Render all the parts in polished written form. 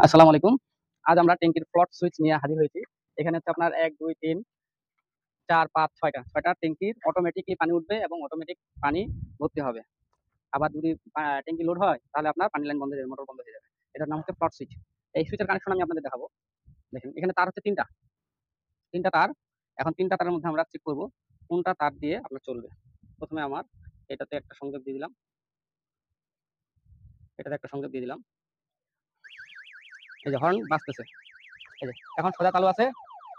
আসসালামু আলাইকুম। আজ আমরা ট্যাঙ্কির ফ্লট সুইচ নিয়ে হাজির হয়েছি। এখানে হচ্ছে আপনার ১, ২, ৩, ৪, ৫, ৬টা ট্যাঙ্কির অটোমেটিকলি পানি উঠবে এবং অটোমেটিক পানি ভর্তি হবে। আবার যদি ট্যাঙ্কি লোড হয় তাহলে আপনার পানি লাইন বন্ধ হয়ে যাবে, মোটর বন্ধ হয়ে যাবে। এটার নাম হচ্ছে ফ্লট সুইচ। এই সুইচের কানেকশন আমি আপনাদের দেখাবো। দেখেন এখানে তার হচ্ছে ৩টা তার। এখন ৩টা তারের মধ্যে আমরা চেক করব কোনটা তার দিয়ে আপনার চলবে। প্রথমে আমার এটাতে একটা সংযোগ দিয়ে দিলাম, এটাতে একটা সংযোগ দিয়ে দিলাম। এই যে হর্ন বাজতেছে। এই যে এখন সোজা চালু আছে।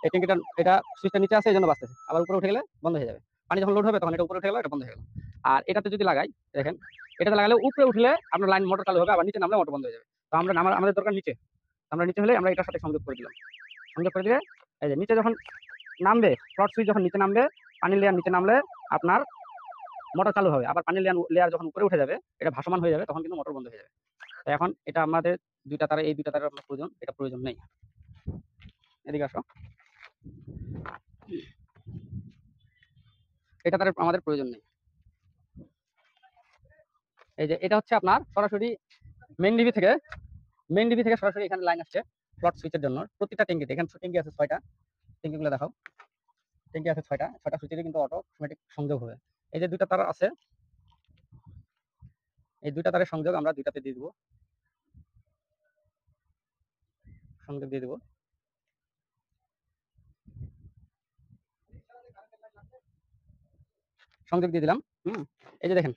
এই ট্যাঙ্কিটা এটা সুইচটা নিচে আছে এইজন্য বাজতেছে। আবার উপরে উঠে গেলে বন্ধ হয়ে যাবে। পানি যখন লোড হবে তখন এটা উপরে উঠে গেল, এটা বন্ধ হয়ে গেল। আর এটাতে যদি লাগাই, দেখেন এটাতে লাগালে উপরে উঠলে আপনার লাইন মোটর চালু হবে, আবার নিচে নামলে মোটর বন্ধ হয়ে যাবে। তো আমাদের দরকার নিচে। আমরা নিচে হলে আমরা এটার সাথে সংযোগ করে দিলাম। সংযোগ করে দিলে এই যে নিচে যখন নামবে, ফ্লট সুইচ যখন নিচে নামবে, পানির লেয়ার নিচে নামলে আপনার মোটর চালু হবে। আবার পানির লেয়ার যখন উপরে উঠে যাবে, এটা ভাসমান হয়ে যাবে, তখন কিন্তু মোটর বন্ধ হয়ে যাবে। তো এখন এটা আমাদের দুইটা তারে, এই দুইটা তারের আপনার প্রয়োজন, এটা প্রয়োজন নেই। এদিকে আসো। এটা তারের আমাদের প্রয়োজন নেই। এই যে এটা হচ্ছে আপনার সরাসরি মেইন ডিবি থেকে সরাসরি এখানে লাইন আসছে ফ্লট সুইচের জন্য। প্রতিটা ট্যাঙ্কিতে, এখানে ট্যাঙ্কি আছে 6টা। ট্যাঙ্কিগুলো দেখাও। ট্যাঙ্কি আছে 6টা সুইচের কিন্তু অটোমেটিক সংযোগ হবে। এই যে দুইটা তার আছে, এই দুইটা তারের সংযোগ আমরা দুইটাতে দিয়ে দিব। সংযোগ দিয়ে দিব। সংযোগ দিয়ে দিলাম। এই যে দেখেন,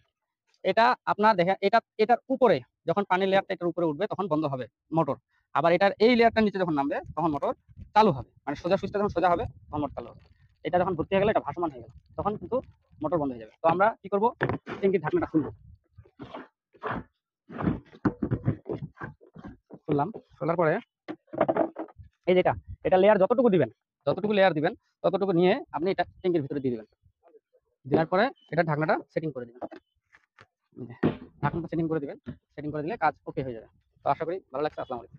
এটা আপনার দেখেন, এটার উপরে যখন পানির লেয়ারটা এটার উপরে উঠবে তখন বন্ধ হবে মোটর। আবার এটার এই লেয়ারটার নিচে যখন নামবে তখন মোটর চালু হবে। মানে সোজা সুইচটা যখন সোজা হবে তখন মোটর চালু হবে। এটা যখন ভর্তি হয়ে গেলে, এটা ভাসমান হয়ে গেল, তখন কিন্তু মোটর বন্ধ হয়ে যাবে। তো আমরা কি করব, ট্যাঙ্কির ঢাকনাটা খুললাম। খোলার পরে এই যেটা, এটা লেয়ার যতটুকু দিবেন, যতটুকু লেয়ার দিবেন ততটুকু নিয়ে আপনি এটা ট্যাঙ্কির ভিতরে দিয়ে দিবেন। দেওয়ার পরে এটা ঢাকনাটা সেটিং করে দিবেন। ঢাকনাটা সেটিং করে দিবেন। সেটিং করে দিলে কাজ ওকে হয়ে যাবে। তো আশা করি ভালো লাগছে। আসসালামু আলাইকুম।